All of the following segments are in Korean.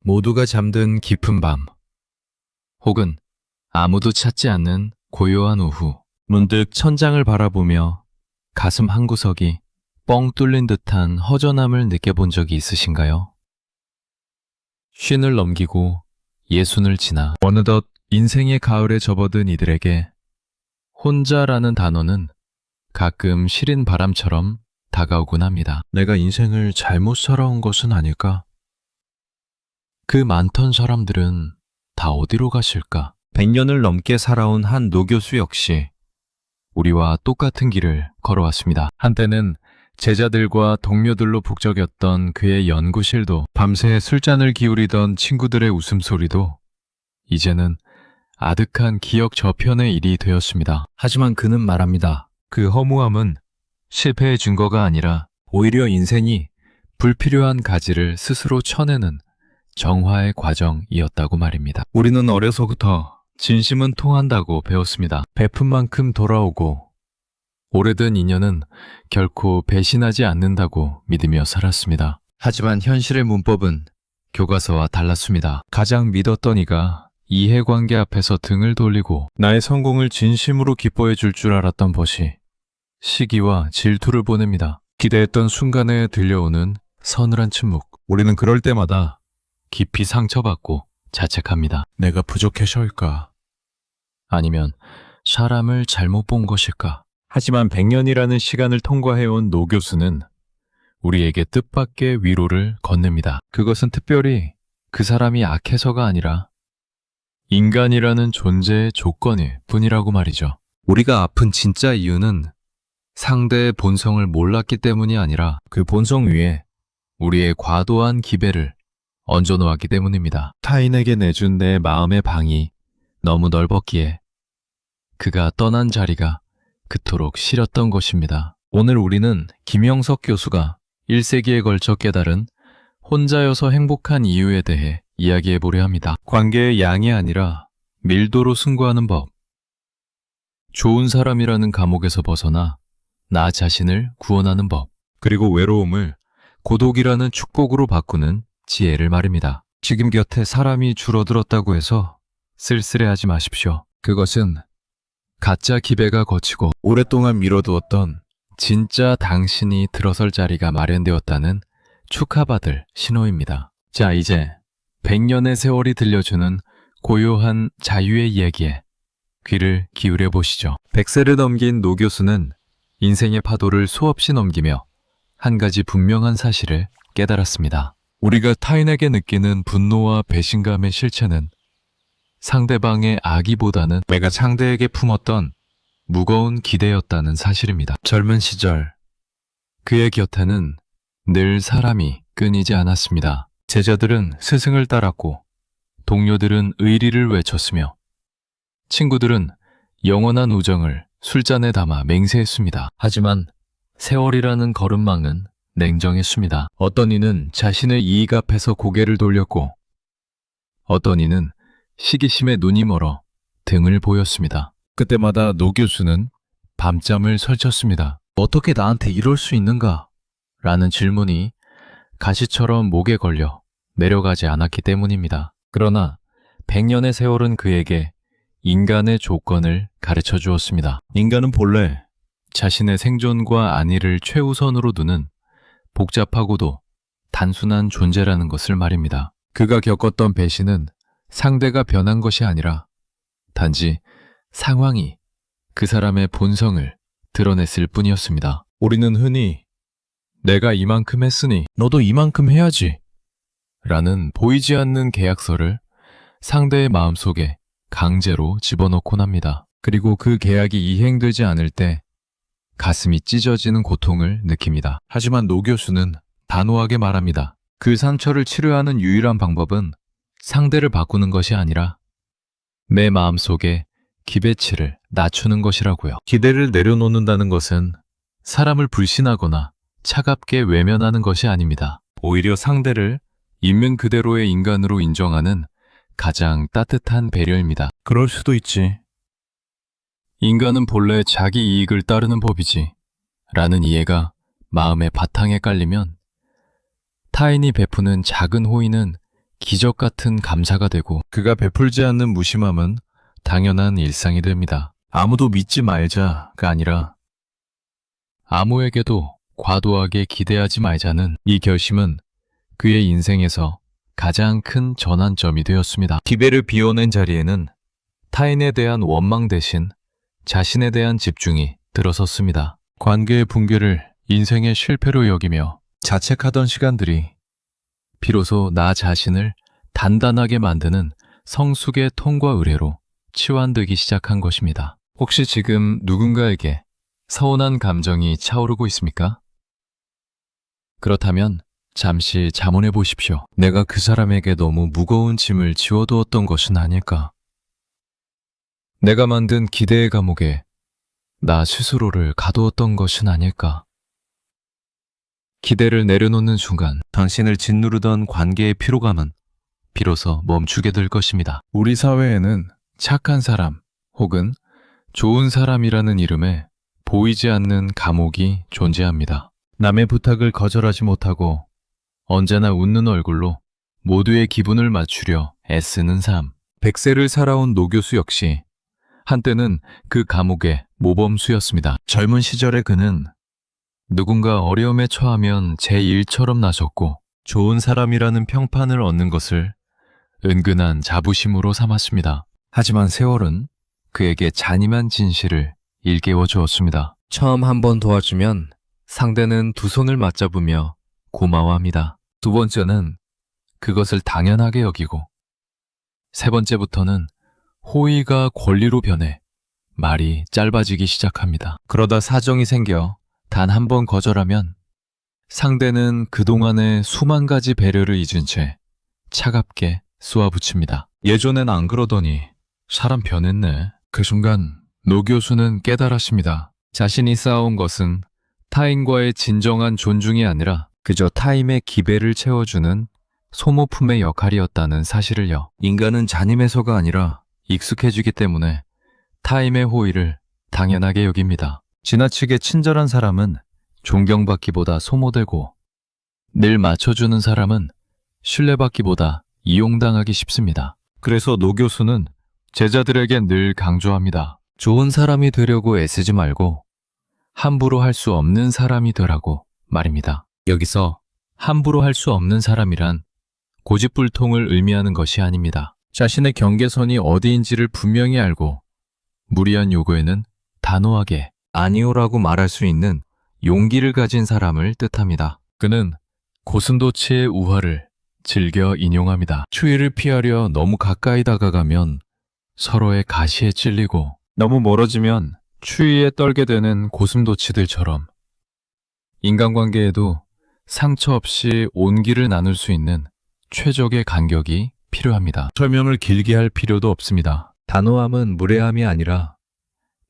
모두가 잠든 깊은 밤, 혹은 아무도 찾지 않는 고요한 오후, 문득 천장을 바라보며 가슴 한구석이 뻥 뚫린 듯한 허전함을 느껴본 적이 있으신가요? 쉰을 넘기고 예순을 지나 어느덧 인생의 가을에 접어든 이들에게 혼자라는 단어는 가끔 시린 바람처럼 다가오곤 합니다. 내가 인생을 잘못 살아온 것은 아닐까? 그 많던 사람들은 다 어디로 가실까? 100년을 넘게 살아온 한 노교수 역시 우리와 똑같은 길을 걸어왔습니다. 한때는 제자들과 동료들로 북적였던 그의 연구실도, 밤새 술잔을 기울이던 친구들의 웃음소리도 이제는 아득한 기억 저편의 일이 되었습니다. 하지만 그는 말합니다. 그 허무함은 실패의 증거가 아니라 오히려 인생이 불필요한 가지를 스스로 쳐내는 정화의 과정이었다고 말입니다. 우리는 어려서부터 진심은 통한다고 배웠습니다. 베푼 만큼 돌아오고 오래된 인연은 결코 배신하지 않는다고 믿으며 살았습니다. 하지만 현실의 문법은 교과서와 달랐습니다. 가장 믿었던 이가 이해관계 앞에서 등을 돌리고 나의 성공을 진심으로 기뻐해 줄 줄 알았던 벗이 시기와 질투를 보냅니다. 기대했던 순간에 들려오는 서늘한 침묵. 우리는 그럴 때마다 깊이 상처받고 자책합니다. 내가 부족해서일까? 아니면 사람을 잘못 본 것일까? 하지만 100년이라는 시간을 통과해온 노 교수는 우리에게 뜻밖의 위로를 건넵니다. 그것은 특별히 그 사람이 악해서가 아니라 인간이라는 존재의 조건일 뿐이라고 말이죠. 우리가 아픈 진짜 이유는 상대의 본성을 몰랐기 때문이 아니라 그 본성 위에 우리의 과도한 기배를 얹어놓았기 때문입니다. 타인에게 내준 내 마음의 방이 너무 넓었기에 그가 떠난 자리가 그토록 싫었던 것입니다. 오늘 우리는 김영석 교수가 1세기에 걸쳐 깨달은 혼자여서 행복한 이유에 대해 이야기해 보려 합니다. 관계의 양이 아니라 밀도로 승부하는 법. 좋은 사람이라는 감옥에서 벗어나 나 자신을 구원하는 법. 그리고 외로움을 고독이라는 축복으로 바꾸는 지혜를 말입니다. 지금 곁에 사람이 줄어들었다고 해서 쓸쓸해하지 마십시오. 그것은 가짜 기배가 거치고 오랫동안 미뤄두었던 진짜 당신이 들어설 자리가 마련되었다는 축하받을 신호입니다. 자, 이제 100년의 세월이 들려주는 고요한 자유의 이야기에 귀를 기울여 보시죠. 100세를 넘긴 노 교수는 인생의 파도를 수없이 넘기며 한 가지 분명한 사실을 깨달았습니다. 우리가 타인에게 느끼는 분노와 배신감의 실체는 상대방의 악의보다는 내가 상대에게 품었던 무거운 기대였다는 사실입니다. 젊은 시절 그의 곁에는 늘 사람이 끊이지 않았습니다. 제자들은 스승을 따랐고 동료들은 의리를 외쳤으며 친구들은 영원한 우정을 술잔에 담아 맹세했습니다. 하지만 세월이라는 걸음망은 냉정했습니다. 어떤 이는 자신의 이익 앞에서 고개를 돌렸고 어떤 이는 시기심에 눈이 멀어 등을 보였습니다. 그때마다 노 교수는 밤잠을 설쳤습니다. 어떻게 나한테 이럴 수 있는가? 라는 질문이 가시처럼 목에 걸려 내려가지 않았기 때문입니다. 그러나 100년의 세월은 그에게 인간의 조건을 가르쳐 주었습니다. 인간은 본래 자신의 생존과 안위를 최우선으로 두는 복잡하고도 단순한 존재라는 것을 말입니다. 그가 겪었던 배신은 상대가 변한 것이 아니라 단지 상황이 그 사람의 본성을 드러냈을 뿐이었습니다. 우리는 흔히 내가 이만큼 했으니 너도 이만큼 해야지 라는 보이지 않는 계약서를 상대의 마음속에 강제로 집어넣곤 합니다. 그리고 그 계약이 이행되지 않을 때 가슴이 찢어지는 고통을 느낍니다. 하지만 노 교수는 단호하게 말합니다. 그 상처를 치료하는 유일한 방법은 상대를 바꾸는 것이 아니라 내 마음속에 기대치를 낮추는 것이라고요. 기대를 내려놓는다는 것은 사람을 불신하거나 차갑게 외면하는 것이 아닙니다. 오히려 상대를 있는 그대로의 인간으로 인정하는 가장 따뜻한 배려입니다. 그럴 수도 있지. 인간은 본래 자기 이익을 따르는 법이지 라는 이해가 마음의 바탕에 깔리면 타인이 베푸는 작은 호의는 기적 같은 감사가 되고 그가 베풀지 않는 무심함은 당연한 일상이 됩니다. 아무도 믿지 말자가 아니라 아무에게도 과도하게 기대하지 말자는 이 결심은 그의 인생에서 가장 큰 전환점이 되었습니다. 기배를 비워낸 자리에는 타인에 대한 원망 대신 자신에 대한 집중이 들어섰습니다. 관계의 붕괴를 인생의 실패로 여기며 자책하던 시간들이 비로소 나 자신을 단단하게 만드는 성숙의 통과 의례로 치환되기 시작한 것입니다. 혹시 지금 누군가에게 서운한 감정이 차오르고 있습니까? 그렇다면 잠시 자문해 보십시오. 내가 그 사람에게 너무 무거운 짐을 지워두었던 것은 아닐까? 내가 만든 기대의 감옥에 나 스스로를 가두었던 것은 아닐까? 기대를 내려놓는 순간 당신을 짓누르던 관계의 피로감은 비로소 멈추게 될 것입니다. 우리 사회에는 착한 사람 혹은 좋은 사람이라는 이름에 보이지 않는 감옥이 존재합니다. 남의 부탁을 거절하지 못하고 언제나 웃는 얼굴로 모두의 기분을 맞추려 애쓰는 삶. 100세를 살아온 노교수 역시 한때는 그 감옥의 모범수였습니다. 젊은 시절의 그는 누군가 어려움에 처하면 제 일처럼 나섰고 좋은 사람이라는 평판을 얻는 것을 은근한 자부심으로 삼았습니다. 하지만 세월은 그에게 잔인한 진실을 일깨워 주었습니다. 처음 한번 도와주면 상대는 두 손을 맞잡으며 고마워합니다. 두 번째는 그것을 당연하게 여기고 세 번째부터는 호의가 권리로 변해 말이 짧아지기 시작합니다. 그러다 사정이 생겨 단 한 번 거절하면 상대는 그동안의 수만 가지 배려를 잊은 채 차갑게 쏘아붙입니다. 예전엔 안 그러더니 사람 변했네. 그 순간 노 교수는 깨달았습니다. 자신이 쌓아온 것은 타인과의 진정한 존중이 아니라 그저 타인의 기배를 채워주는 소모품의 역할이었다는 사실을요. 인간은 잔임해서가 아니라 익숙해지기 때문에 타인의 호의를 당연하게 여깁니다. 지나치게 친절한 사람은 존경받기보다 소모되고 늘 맞춰주는 사람은 신뢰받기보다 이용당하기 쉽습니다. 그래서 노 교수는 제자들에게 늘 강조합니다. 좋은 사람이 되려고 애쓰지 말고 함부로 할 수 없는 사람이 되라고 말입니다. 여기서 함부로 할 수 없는 사람이란 고집불통을 의미하는 것이 아닙니다. 자신의 경계선이 어디인지를 분명히 알고 무리한 요구에는 단호하게 아니오라고 말할 수 있는 용기를 가진 사람을 뜻합니다. 그는 고슴도치의 우화를 즐겨 인용합니다. 추위를 피하려 너무 가까이 다가가면 서로의 가시에 찔리고 너무 멀어지면 추위에 떨게 되는 고슴도치들처럼 인간관계에도 상처 없이 온기를 나눌 수 있는 최적의 간격이 필요합니다. 설명을 길게 할 필요도 없습니다. 단호함은 무례함이 아니라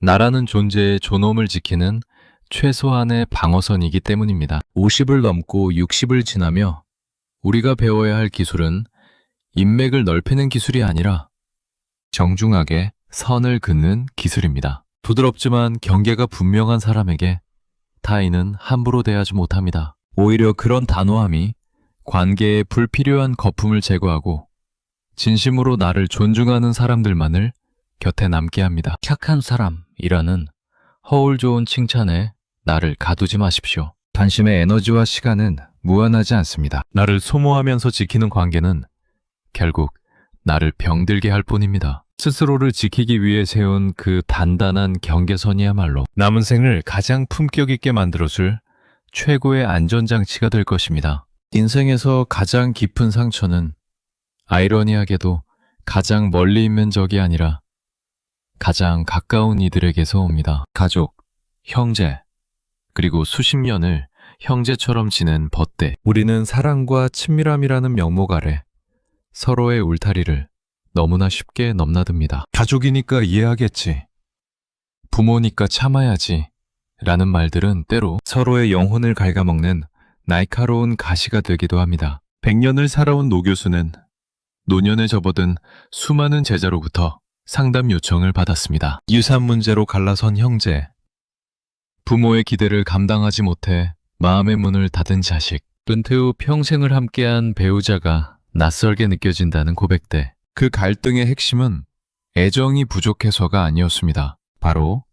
나라는 존재의 존엄을 지키는 최소한의 방어선이기 때문입니다. 50을 넘고 60을 지나며 우리가 배워야 할 기술은 인맥을 넓히는 기술이 아니라 정중하게 선을 긋는 기술입니다. 부드럽지만 경계가 분명한 사람에게 타인은 함부로 대하지 못합니다. 오히려 그런 단호함이 관계에 불필요한 거품을 제거하고 진심으로 나를 존중하는 사람들만을 곁에 남게 합니다. 착한 사람이라는 허울 좋은 칭찬에 나를 가두지 마십시오. 당신의 에너지와 시간은 무한하지 않습니다. 나를 소모하면서 지키는 관계는 결국 나를 병들게 할 뿐입니다. 스스로를 지키기 위해 세운 그 단단한 경계선이야말로 남은 생을 가장 품격 있게 만들어줄 최고의 안전장치가 될 것입니다. 인생에서 가장 깊은 상처는 아이러니하게도 가장 멀리 있는 적이 아니라 가장 가까운 이들에게서 옵니다. 가족, 형제, 그리고 수십 년을 형제처럼 지낸 벗대. 우리는 사랑과 친밀함이라는 명목 아래 서로의 울타리를 너무나 쉽게 넘나듭니다. 가족이니까 이해하겠지. 부모니까 참아야지. 라는 말들은 때로 서로의 영혼을 갉아먹는 날카로운 가시가 되기도 합니다. 100년을 살아온 노 교수는 노년에 접어든 수많은 제자로부터 상담 요청을 받았습니다. 유산 문제로 갈라선 형제, 부모의 기대를 감당하지 못해 마음의 문을 닫은 자식, 은퇴 후 평생을 함께한 배우자가 낯설게 느껴진다는 고백대. 그 갈등의 핵심은 애정이 부족해서가 아니었습니다. 바로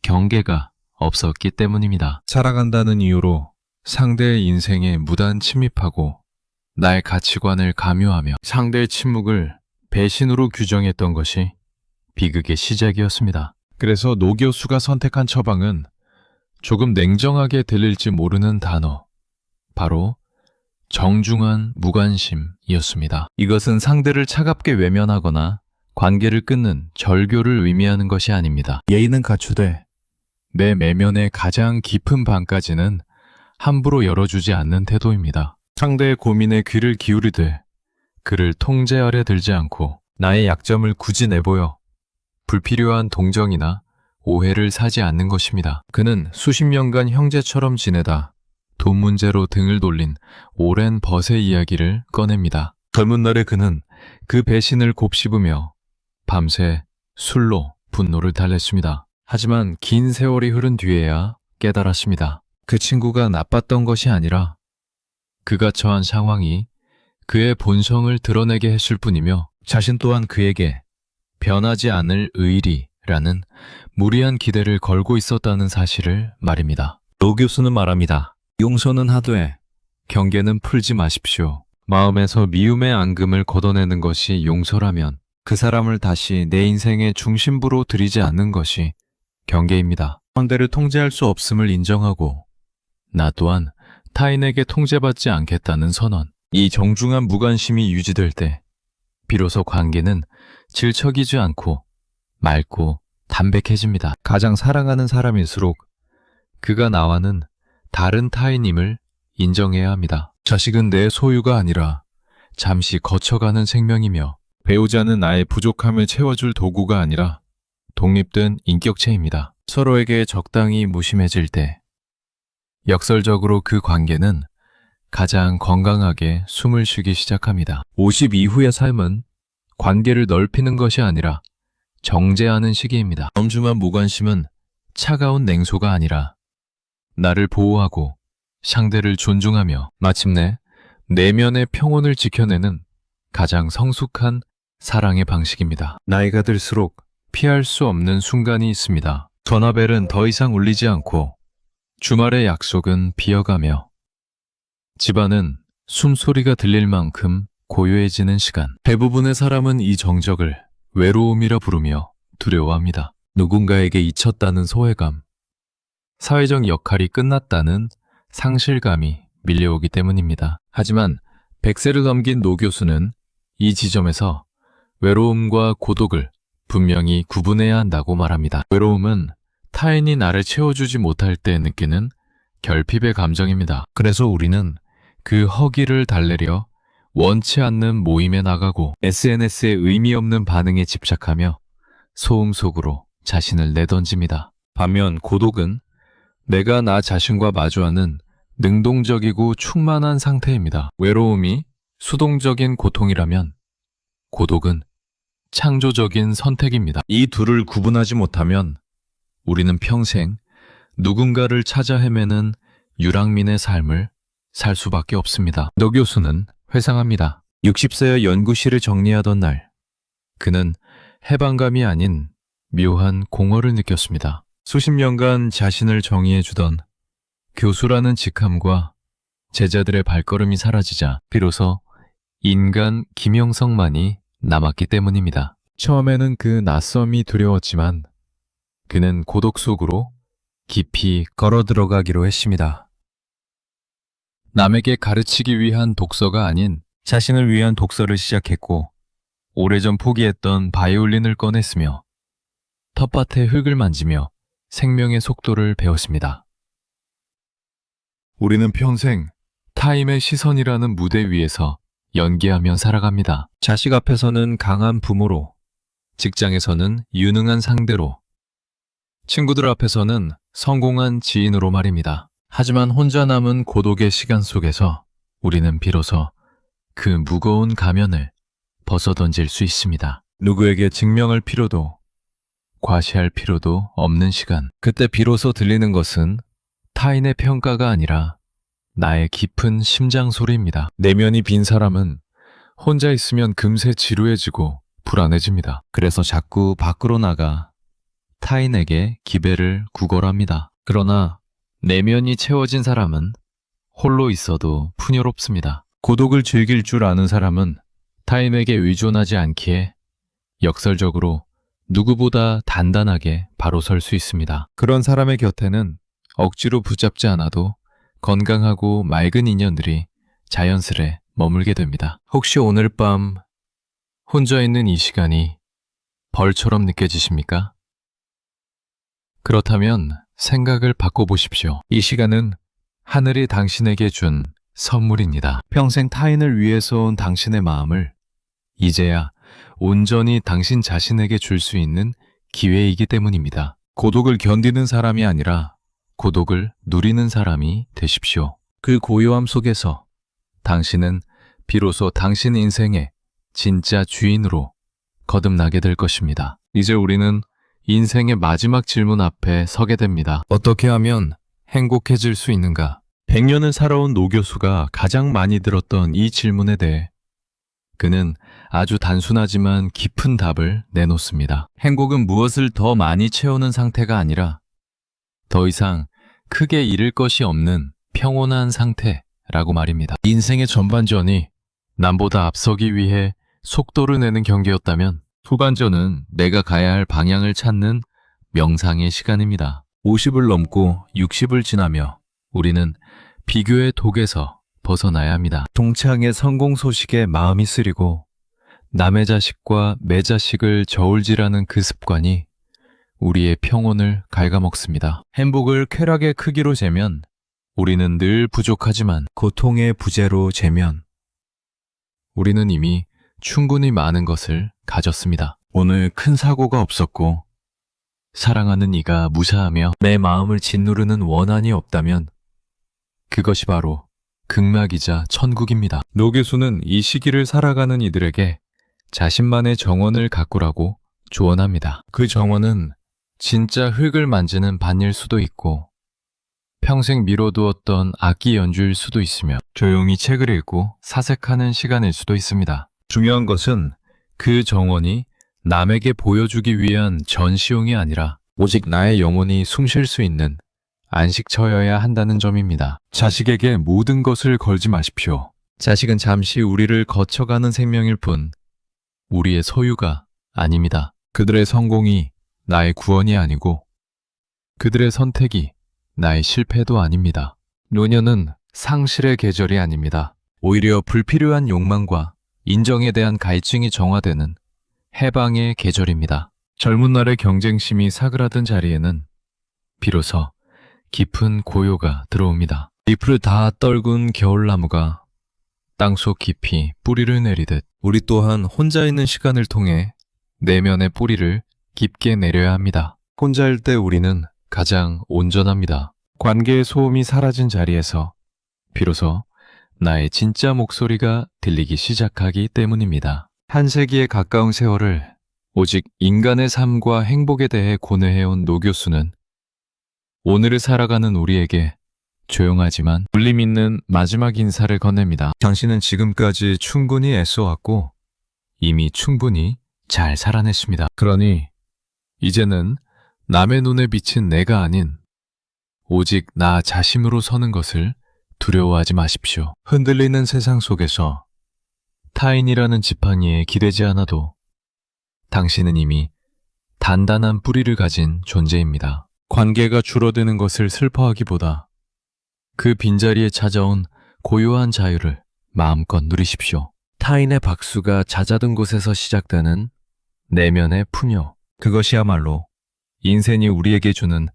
경계가 없었기 때문입니다. 살아간다는 이유로 상대의 인생에 무단 침입하고 나의 가치관을 강요하며 상대의 침묵을 배신으로 규정했던 것이 비극의 시작이었습니다. 그래서 노 교수가 선택한 처방은 조금 냉정하게 들릴지 모르는 단어, 바로 정중한 무관심이었습니다. 이것은 상대를 차갑게 외면하거나 관계를 끊는 절교를 의미하는 것이 아닙니다. 예의는 갖추되 내 내면의 가장 깊은 방까지는 함부로 열어주지 않는 태도입니다. 상대의 고민에 귀를 기울이되 그를 통제하려 들지 않고 나의 약점을 굳이 내보여 불필요한 동정이나 오해를 사지 않는 것입니다. 그는 수십 년간 형제처럼 지내다 돈 문제로 등을 돌린 오랜 벗의 이야기를 꺼냅니다. 젊은 날의 그는 그 배신을 곱씹으며 밤새 술로 분노를 달랬습니다. 하지만 긴 세월이 흐른 뒤에야 깨달았습니다. 그 친구가 나빴던 것이 아니라 그가 처한 상황이 그의 본성을 드러내게 했을 뿐이며 자신 또한 그에게 변하지 않을 의리라는 무리한 기대를 걸고 있었다는 사실을 말입니다. 노 교수는 말합니다. 용서는 하되 경계는 풀지 마십시오. 마음에서 미움의 앙금을 걷어내는 것이 용서라면 그 사람을 다시 내 인생의 중심부로 들이지 않는 것이 경계입니다. 상대를 통제할 수 없음을 인정하고 나 또한 타인에게 통제받지 않겠다는 선언. 이 정중한 무관심이 유지될 때 비로소 관계는 질척이지 않고 맑고 담백해집니다. 가장 사랑하는 사람일수록 그가 나와는 다른 타인임을 인정해야 합니다. 자식은 내 소유가 아니라 잠시 거쳐가는 생명이며 배우자는 나의 부족함을 채워줄 도구가 아니라 독립된 인격체입니다. 서로에게 적당히 무심해질 때 역설적으로 그 관계는 가장 건강하게 숨을 쉬기 시작합니다. 50 이후의 삶은 관계를 넓히는 것이 아니라 정제하는 시기입니다. 엄중한 무관심은 차가운 냉소가 아니라 나를 보호하고 상대를 존중하며 마침내 내면의 평온을 지켜내는 가장 성숙한 사랑의 방식입니다. 나이가 들수록 피할 수 없는 순간이 있습니다. 전화벨은 더 이상 울리지 않고 주말의 약속은 비어가며 집안은 숨소리가 들릴 만큼 고요해지는 시간. 대부분의 사람은 이 정적을 외로움이라 부르며 두려워합니다. 누군가에게 잊혔다는 소외감, 사회적 역할이 끝났다는 상실감이 밀려오기 때문입니다. 하지만 100세를 넘긴 노 교수는 이 지점에서 외로움과 고독을 분명히 구분해야 한다고 말합니다. 외로움은 타인이 나를 채워주지 못할 때 느끼는 결핍의 감정입니다. 그래서 우리는 그 허기를 달래려 원치 않는 모임에 나가고 SNS의 의미 없는 반응에 집착하며 소음 속으로 자신을 내던집니다. 반면 고독은 내가 나 자신과 마주하는 능동적이고 충만한 상태입니다. 외로움이 수동적인 고통이라면 고독은 창조적인 선택입니다. 이 둘을 구분하지 못하면 우리는 평생 누군가를 찾아 헤매는 유랑민의 삶을 살 수밖에 없습니다. 노 교수는 회상합니다. 60세의 연구실을 정리하던 날, 그는 해방감이 아닌 묘한 공허를 느꼈습니다. 수십 년간 자신을 정의해주던 교수라는 직함과 제자들의 발걸음이 사라지자 비로소 인간 김영성만이 남았기 때문입니다. 처음에는 그 낯섦이 두려웠지만 그는 고독 속으로 깊이 걸어 들어가기로 했습니다. 남에게 가르치기 위한 독서가 아닌 자신을 위한 독서를 시작했고 오래전 포기했던 바이올린을 꺼냈으며 텃밭의 흙을 만지며 생명의 속도를 배웠습니다. 우리는 평생 타인의 시선이라는 무대 위에서 연기하며 살아갑니다. 자식 앞에서는 강한 부모로, 직장에서는 유능한 상대로, 친구들 앞에서는 성공한 지인으로 말입니다. 하지만 혼자 남은 고독의 시간 속에서 우리는 비로소 그 무거운 가면을 벗어던질 수 있습니다. 누구에게 증명할 필요도 과시할 필요도 없는 시간. 그때 비로소 들리는 것은 타인의 평가가 아니라 나의 깊은 심장 소리입니다. 내면이 빈 사람은 혼자 있으면 금세 지루해지고 불안해집니다. 그래서 자꾸 밖으로 나가 타인에게 기배를 구걸합니다. 그러나 내면이 채워진 사람은 홀로 있어도 풍요롭습니다. 고독을 즐길 줄 아는 사람은 타인에게 의존하지 않기에 역설적으로 누구보다 단단하게 바로 설 수 있습니다. 그런 사람의 곁에는 억지로 붙잡지 않아도 건강하고 맑은 인연들이 자연스레 머물게 됩니다. 혹시 오늘 밤 혼자 있는 이 시간이 벌처럼 느껴지십니까? 그렇다면 생각을 바꿔보십시오. 이 시간은 하늘이 당신에게 준 선물입니다. 평생 타인을 위해서 온 당신의 마음을 이제야 온전히 당신 자신에게 줄 수 있는 기회이기 때문입니다. 고독을 견디는 사람이 아니라 고독을 누리는 사람이 되십시오. 그 고요함 속에서 당신은 비로소 당신 인생의 진짜 주인으로 거듭나게 될 것입니다. 이제 우리는 인생의 마지막 질문 앞에 서게 됩니다. 어떻게 하면 행복해질 수 있는가? 100년을 살아온 노 교수가 가장 많이 들었던 이 질문에 대해 그는 아주 단순하지만 깊은 답을 내놓습니다. 행복은 무엇을 더 많이 채우는 상태가 아니라 더 이상 크게 잃을 것이 없는 평온한 상태라고 말입니다. 인생의 전반전이 남보다 앞서기 위해 속도를 내는 경기였다면 후반전은 내가 가야 할 방향을 찾는 명상의 시간입니다. 50을 넘고 60을 지나며 우리는 비교의 독에서 벗어나야 합니다. 동창의 성공 소식에 마음이 쓰리고 남의 자식과 내 자식을 저울질하는 그 습관이 우리의 평온을 갉아먹습니다. 행복을 쾌락의 크기로 재면 우리는 늘 부족하지만 고통의 부재로 재면 우리는 이미 충분히 많은 것을 가졌습니다. 오늘 큰 사고가 없었고 사랑하는 이가 무사하며 내 마음을 짓누르는 원한이 없다면 그것이 바로 극락이자 천국입니다. 노 교수는 이 시기를 살아가는 이들에게 자신만의 정원을 가꾸라고 조언합니다. 그 정원은 진짜 흙을 만지는 밭일 수도 있고 평생 미뤄두었던 악기 연주일 수도 있으며 조용히 책을 읽고 사색하는 시간일 수도 있습니다. 중요한 것은 그 정원이 남에게 보여주기 위한 전시용이 아니라 오직 나의 영혼이 숨 쉴 수 있는 안식처여야 한다는 점입니다. 자식에게 모든 것을 걸지 마십시오. 자식은 잠시 우리를 거쳐가는 생명일 뿐 우리의 소유가 아닙니다. 그들의 성공이 나의 구원이 아니고 그들의 선택이 나의 실패도 아닙니다. 노년은 상실의 계절이 아닙니다. 오히려 불필요한 욕망과 인정에 대한 갈증이 정화되는 해방의 계절입니다. 젊은 날의 경쟁심이 사그라든 자리에는 비로소 깊은 고요가 들어옵니다. 잎을 다 떨군 겨울나무가 땅속 깊이 뿌리를 내리듯 우리 또한 혼자 있는 시간을 통해 내면의 뿌리를 깊게 내려야 합니다. 혼자일 때 우리는 가장 온전합니다. 관계의 소음이 사라진 자리에서 비로소 나의 진짜 목소리가 들리기 시작하기 때문입니다. 한 세기에 가까운 세월을 오직 인간의 삶과 행복에 대해 고뇌해온 노 교수는 오늘을 살아가는 우리에게 조용하지만 울림 있는 마지막 인사를 건넵니다. 당신은 지금까지 충분히 애써왔고 이미 충분히 잘 살아냈습니다. 그러니 이제는 남의 눈에 비친 내가 아닌 오직 나 자신으로 서는 것을 두려워하지 마십시오. 흔들리는 세상 속에서 타인이라는 지팡이에 기대지 않아도 당신은 이미 단단한 뿌리를 가진 존재입니다. 관계가 줄어드는 것을 슬퍼하기보다 그 빈자리에 찾아온 고요한 자유를 마음껏 누리십시오. 타인의 박수가 잦아든 곳에서 시작되는 내면의 풍요, 그것이야말로 인생이 우리에게 주는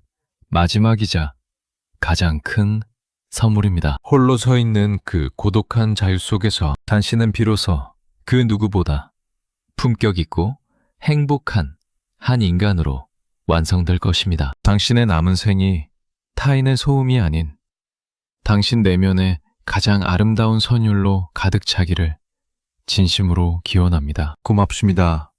마지막이자 가장 큰 선물입니다. 홀로 서 있는 그 고독한 자유 속에서 당신은 비로소 그 누구보다 품격 있고 행복한 한 인간으로 완성될 것입니다. 당신의 남은 생이 타인의 소음이 아닌 당신 내면의 가장 아름다운 선율로 가득 차기를 진심으로 기원합니다. 고맙습니다.